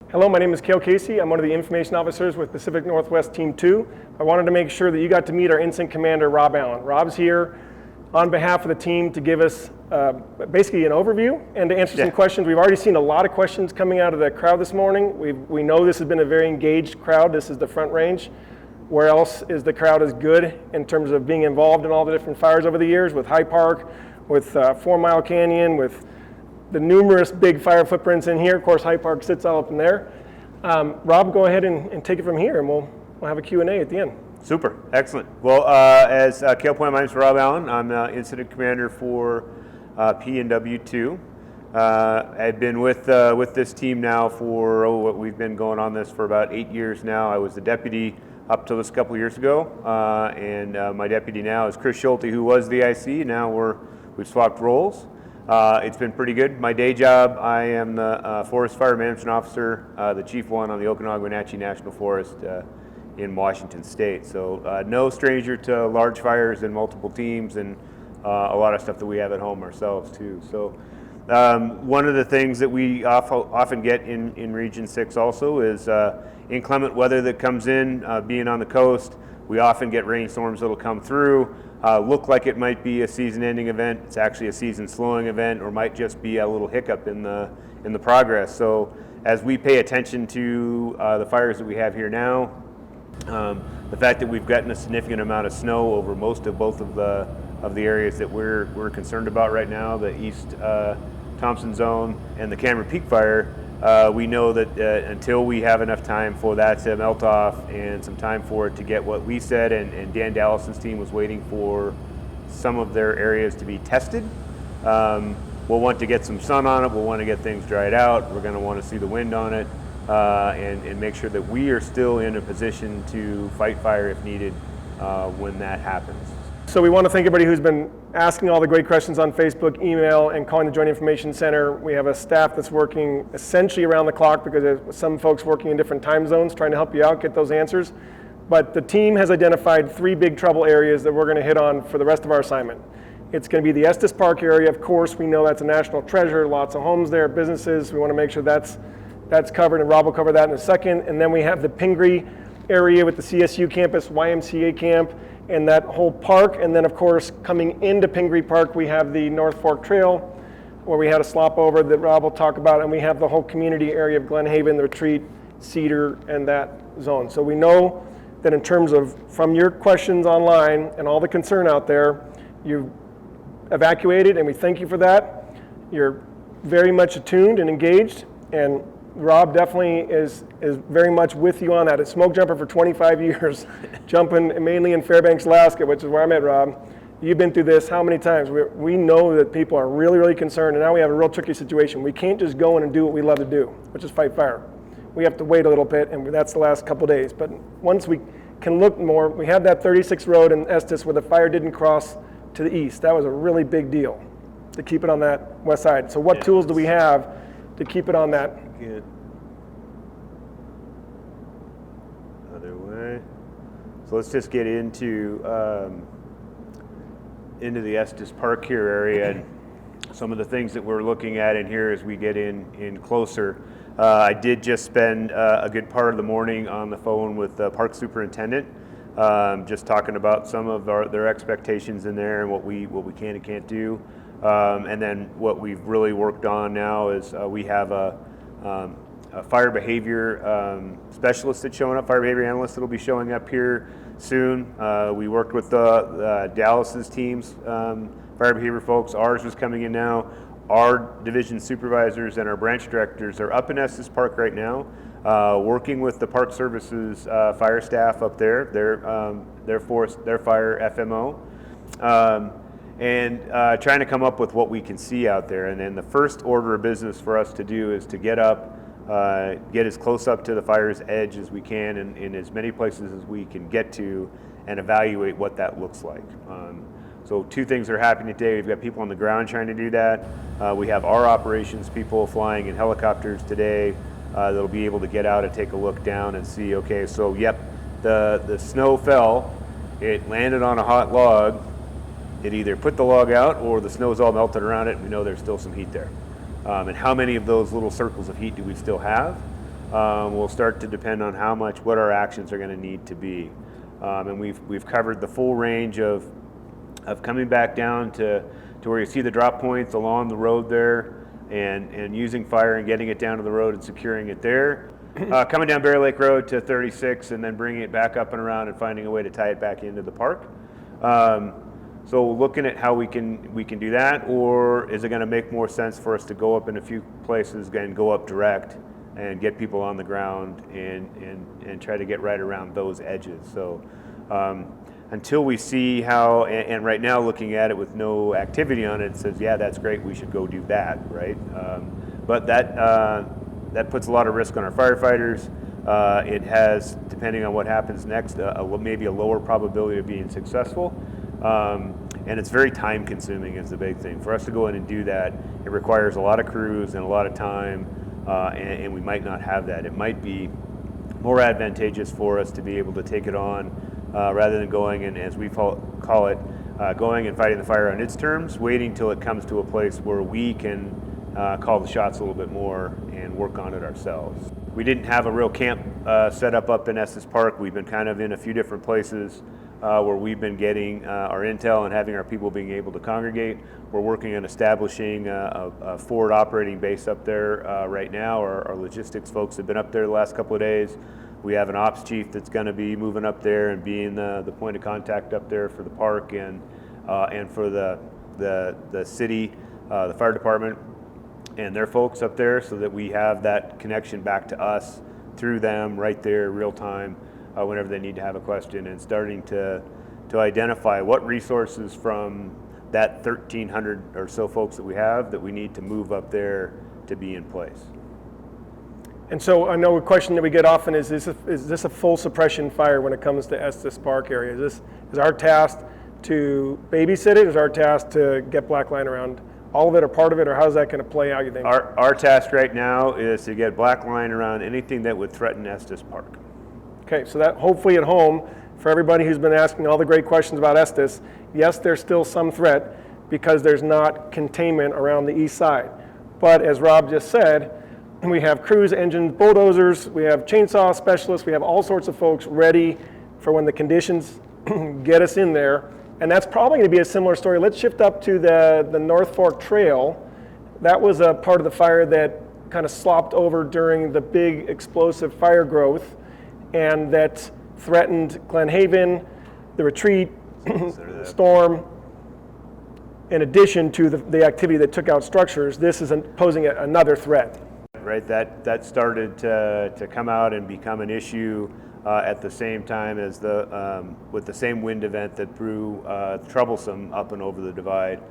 Hello, my name is Kale Casey. I'm one of the information officers with Pacific Northwest Team 2. I wanted to make sure that you got to meet our incident commander, Rob Allen. Rob's here on behalf of the team to give us basically an overview and to answer some questions. We've already seen a lot of questions coming out of the crowd this morning. We know this has been a very engaged crowd. This is the Front Range. Where else is the crowd as good in terms of being involved in all the different fires over the years with High Park, with 4 Mile Canyon, with the numerous big fire footprints in here. Of course, High Park sits all up in there. Rob, go ahead and take it from here, and we'll have a Q&A at the end. Super, excellent. Well, as Kale pointed, my name is Rob Allen. I'm incident commander for P&W 2. I've been with this team now for, we've been going on this for about 8 years now. I was the deputy up till this couple of years ago, and my deputy now is Chris Schulte, who was the IC. Now we've swapped roles. It's been pretty good. My day job, I am the Forest Fire Management Officer, the Chief 1 on the Okanagan-Wenatchee National Forest in Washington State. So no stranger to large fires and multiple teams and a lot of stuff that we have at home ourselves too. So one of the things that we often get in Region 6 also is inclement weather that comes in, being on the coast. We often get rainstorms that'll come through. Look like it might be a season-ending event. It's actually a season-slowing event, or might just be a little hiccup in the progress. So, as we pay attention to the fires that we have here now, the fact that we've gotten a significant amount of snow over both of the areas that we're concerned about right now, the East Thompson Zone and the Cameron Peak Fire, we know that until we have enough time for that to melt off and some time for it to get what we said, and Dan Dallason's team was waiting for some of their areas to be tested. We'll want to get some sun on it. We'll want to get things dried out. We're going to want to see the wind on it and make sure that we are still in a position to fight fire if needed when that happens. So we want to thank everybody who's been asking all the great questions on Facebook, email, and calling the Joint Information Center. We have a staff that's working essentially around the clock because there's some folks working in different time zones trying to help you out, get those answers. But the team has identified 3 big trouble areas that we're going to hit on for the rest of our assignment. It's going to be the Estes Park area. Of course, we know that's a national treasure, lots of homes there, businesses. We want to make sure that's covered, and Rob will cover that in a second. And then we have the Pingree area with the CSU campus, YMCA camp, and that whole park. And then of course, coming into Pingree Park, we have the North Fork Trail where we had a slop over that Rob will talk about, and we have the whole community area of Glen Haven, the Retreat, Cedar, and that zone. So we know that in terms of, from your questions online and all the concern out there, you've evacuated, and we thank you for that. You're very much attuned and engaged, and Rob definitely is very much with you on that. A smoke jumper for 25 years, jumping mainly in Fairbanks, Alaska, which is where I met Rob. You've been through this how many times? We know that people are really, really concerned, and now we have a real tricky situation. We can't just go in and do what we love to do, which is fight fire. We have to wait a little bit, and that's the last couple days. But once we can look more, we had that 36 road in Estes where the fire didn't cross to the east. That was a really big deal to keep it on that west side. So what tools do we have to keep it on that? Good. Other way. So let's just get into the Estes Park here area, and some of the things that we're looking at in here as we get in closer. I did just spend a good part of the morning on the phone with the park superintendent, just talking about some of their expectations in there and what we can and can't do. And then what we've really worked on now is we have a fire behavior specialist that's showing up, fire behavior analyst that'll be showing up here soon. We worked with the Dallas's teams, fire behavior folks. Ours was coming in now. Our division supervisors and our branch directors are up in Estes Park right now, working with the Park Services fire staff up there, their fire FMO, and trying to come up with what we can see out there. And then the first order of business for us to do is to get up, get as close up to the fire's edge as we can in as many places as we can get to, and evaluate what that looks like. So 2 things are happening today. We've got people on the ground trying to do that. We have our operations people flying in helicopters today that'll be able to get out and take a look down and see, okay, so yep, the snow fell, it landed on a hot log, it either put the log out or the snow's all melted around it, and we know there's still some heat there. And how many of those little circles of heat do we still have? will start to depend on what our actions are going to need to be. And we've covered the full range of coming back down to where you see the drop points along the road there, and using fire and getting it down to the road and securing it there. Coming down Bear Lake Road to 36 and then bringing it back up and around and finding a way to tie it back into the park. So looking at how we can do that, or is it going to make more sense for us to go up in a few places and go up direct and get people on the ground and try to get right around those edges. So until we see how, and right now looking at it with no activity on it, it says, yeah, that's great, we should go do that, right? But that puts a lot of risk on our firefighters. It has, depending on what happens next, maybe a lower probability of being successful. And it's very time consuming is the big thing. For us to go in and do that, it requires a lot of crews and a lot of time, and we might not have that. It might be more advantageous for us to be able to take it on rather than going and, as we call it, going and fighting the fire on its terms, waiting till it comes to a place where we can call the shots a little bit more and work on it ourselves. We didn't have a real camp set up in Estes Park. We've been kind of in a few different places where we've been getting our intel and having our people being able to congregate. We're working on establishing a forward operating base up there right now. Our logistics folks have been up there the last couple of days. We have an ops chief that's going to be moving up there and being the point of contact up there for the park and for the city, the fire department, and their folks up there, so that we have that connection back to us through them right there, real time, whenever they need to have a question, and starting to identify what resources from that 1,300 or so folks that we have that we need to move up there to be in place. And so I know a question that we get often is this a full suppression fire when it comes to Estes Park area? Is our task to babysit it? Is our task to get black line around all of it or part of it, or how's that going to play out, you think? Our task right now is to get black line around anything that would threaten Estes Park. Okay, so that hopefully at home, for everybody who's been asking all the great questions about Estes, yes, there's still some threat because there's not containment around the east side. But as Rob just said, we have crews, engines, bulldozers, we have chainsaw specialists, we have all sorts of folks ready for when the conditions get us in there. And that's probably going to be a similar story. Let's shift up to the North Fork Trail. That was a part of the fire that kind of slopped over during the big explosive fire growth, and that threatened Glen Haven, the Retreat, Storm. In addition to the activity that took out structures, this is posing another threat. Right, that started to come out and become an issue at the same time as with the same wind event that blew Troublesome up and over the divide.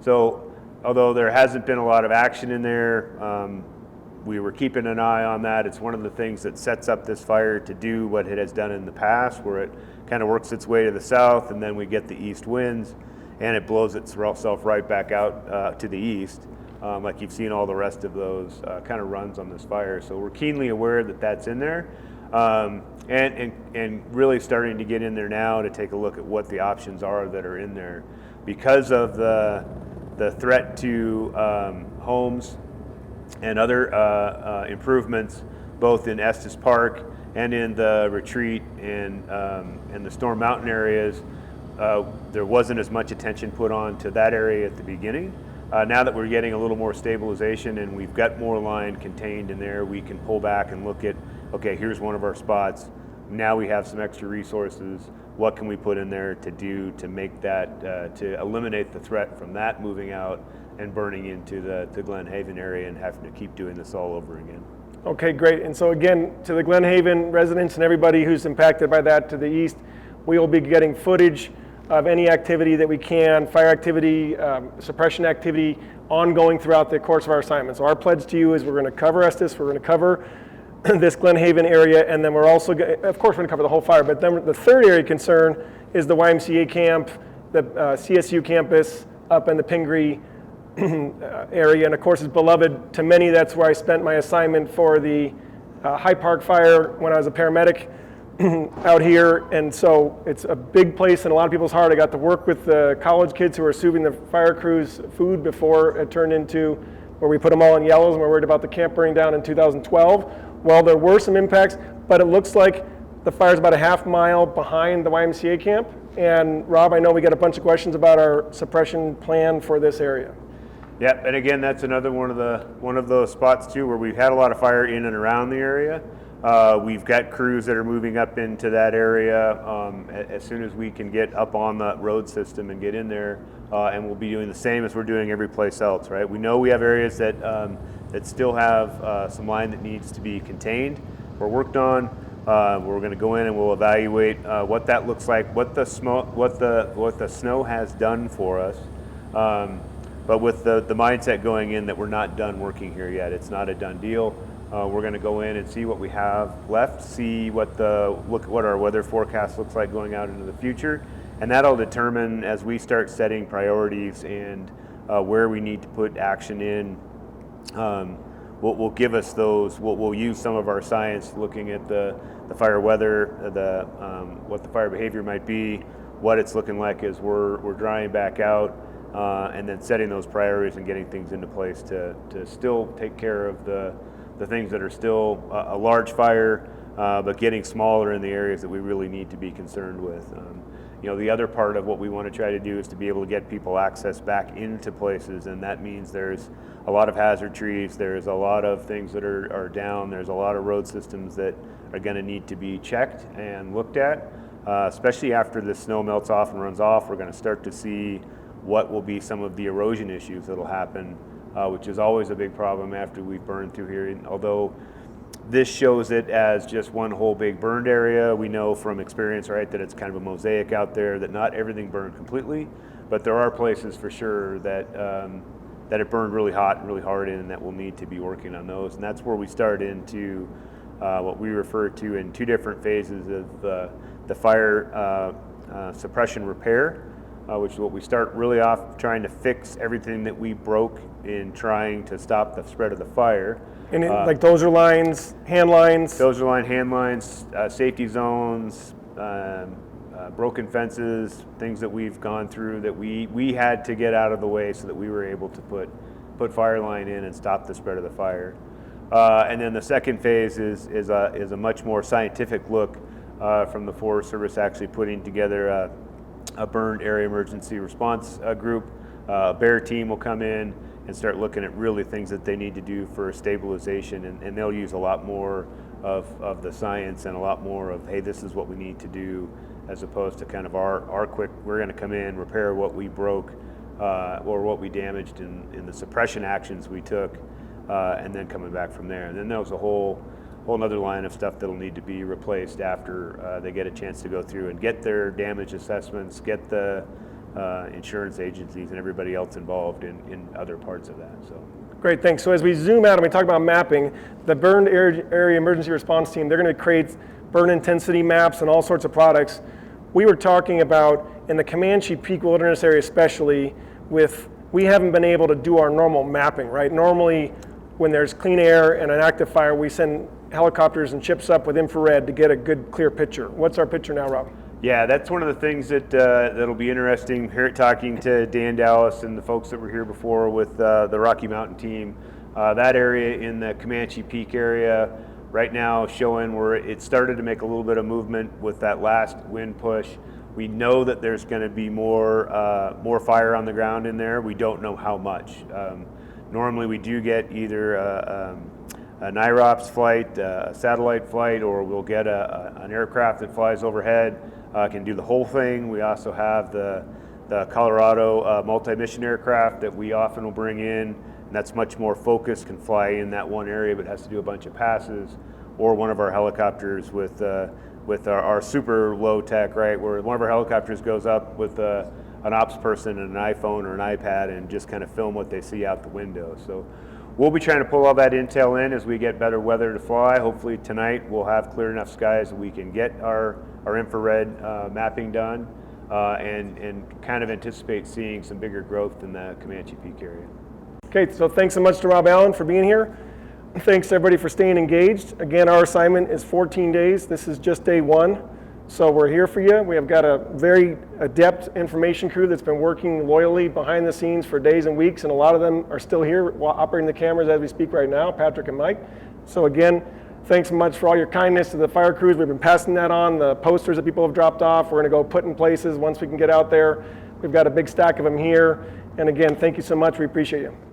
So although there hasn't been a lot of action in there, we were keeping an eye on that. It's one of the things that sets up this fire to do what it has done in the past, where it kind of works its way to the south, and then we get the east winds, and it blows itself right back out to the east, like you've seen all the rest of those kind of runs on this fire. So we're keenly aware that that's in there, and really starting to get in there now to take a look at what the options are that are in there. Because of the threat to homes and other improvements, both in Estes Park and in the Retreat and the Storm Mountain areas, there wasn't as much attention put on to that area at the beginning. Now that we're getting a little more stabilization and we've got more line contained in there, we can pull back and look at, okay, here's one of our spots. Now we have some extra resources. What can we put in there to do to make that, to eliminate the threat from that moving out and burning into the Glen Haven area and having to keep doing this all over again. Okay, great. And so again, to the Glen Haven residents and everybody who's impacted by that to the east, we will be getting footage of any activity that we can, fire activity, suppression activity, ongoing throughout the course of our assignment. So our pledge to you is we're going to cover Estes, we're going to cover this Glen Haven area, and then we're also, of course, we're going to cover the whole fire, but then the third area of concern is the YMCA camp, the CSU campus up in the Pingree area, and of course it's beloved to many. That's where I spent my assignment for the High Park fire when I was a paramedic out here, and so it's a big place in a lot of people's heart. I got to work with the college kids who were serving the fire crews food before it turned into where we put them all in yellows and we're worried about the camp burning down in 2012. Well, there were some impacts, but it looks like the fire's about a half mile behind the YMCA camp. And Rob, I know we got a bunch of questions about our suppression plan for this area. Yep, and again, that's another one of those spots too where we've had a lot of fire in and around the area. We've got crews that are moving up into that area as soon as we can get up on the road system and get in there, and we'll be doing the same as we're doing every place else, right? We know we have areas that that still have some line that needs to be contained or worked on. We're going to go in and we'll evaluate what that looks like, what the snow has done for us. But with the mindset going in that we're not done working here yet, it's not a done deal. We're going to go in and see what we have left, see what our weather forecast looks like going out into the future, and that'll determine as we start setting priorities and where we need to put action in. Will give us those. We'll use some of our science looking at the fire weather, what the fire behavior might be, what it's looking like as we're drying back out. And then setting those priorities and getting things into place to still take care of the things that are still a large fire, but getting smaller in the areas that we really need to be concerned with. The other part of what we want to try to do is to be able to get people access back into places, and that means there's a lot of hazard trees, there's a lot of things that are down, there's a lot of road systems that are going to need to be checked and looked at, especially after the snow melts off and runs off. We're going to start to see what will be some of the erosion issues that'll happen, which is always a big problem after we've burned through here. And although this shows it as just one whole big burned area, we know from experience, right, that it's kind of a mosaic out there, that not everything burned completely, but there are places for sure that that it burned really hot and really hard in, and that we'll need to be working on those. And that's where we start into what we refer to in two different phases of the fire suppression repair, which is what we start really off trying to fix everything that we broke in trying to stop the spread of the fire. And like dozer lines, hand lines? Dozer line, hand lines, safety zones, broken fences, things that we've gone through that we had to get out of the way so that we were able to put fire line in and stop the spread of the fire. And then the second phase is a much more scientific look from the Forest Service actually putting together a burned area emergency response group. A bear team will come in and start looking at really things that they need to do for stabilization, and they'll use a lot more of the science and a lot more of, hey, this is what we need to do, as opposed to kind of our quick, we're going to come in, repair what we broke or what we damaged in the suppression actions we took, and then coming back from there. And then there was a whole nother line of stuff that'll need to be replaced after they get a chance to go through and get their damage assessments, get the insurance agencies and everybody else involved in other parts of that. So. Great, thanks. So as we zoom out and we talk about mapping, the burned area emergency response team, they're going to create burn intensity maps and all sorts of products. We were talking about in the Comanche Peak Wilderness area especially, we haven't been able to do our normal mapping, right? Normally when there's clean air and an active fire, we send helicopters and chips up with infrared to get a good clear picture. What's our picture now, Rob? Yeah, that's one of the things that'll be interesting here talking to Dan Dallas and the folks that were here before with the Rocky Mountain team. That area in the Comanche Peak area right now showing where it started to make a little bit of movement with that last wind push. We know that there's going to be more fire on the ground in there. We don't know how much. Normally we do get either a NIROPS flight, a satellite flight, or we'll get an aircraft that flies overhead, can do the whole thing. We also have the Colorado multi-mission aircraft that we often will bring in, and that's much more focused, can fly in that one area but has to do a bunch of passes, or one of our helicopters with our super low tech, right, where one of our helicopters goes up with an ops person and an iPhone or an iPad and just kind of film what they see out the window. So we'll be trying to pull all that intel in as we get better weather to fly. Hopefully tonight we'll have clear enough skies that we can get our infrared mapping done and kind of anticipate seeing some bigger growth in the Comanche Peak area. Okay, so thanks so much to Rob Allen for being here. Thanks everybody for staying engaged. Again, our assignment is 14 days. This is just day one. So we're here for you. We have got a very adept information crew that's been working loyally behind the scenes for days and weeks, and a lot of them are still here operating the cameras as we speak right now, Patrick and Mike. So again, thanks so much for all your kindness to the fire crews. We've been passing that on, the posters that people have dropped off. We're going to go put in places once we can get out there. We've got a big stack of them here. And again, thank you so much. We appreciate you.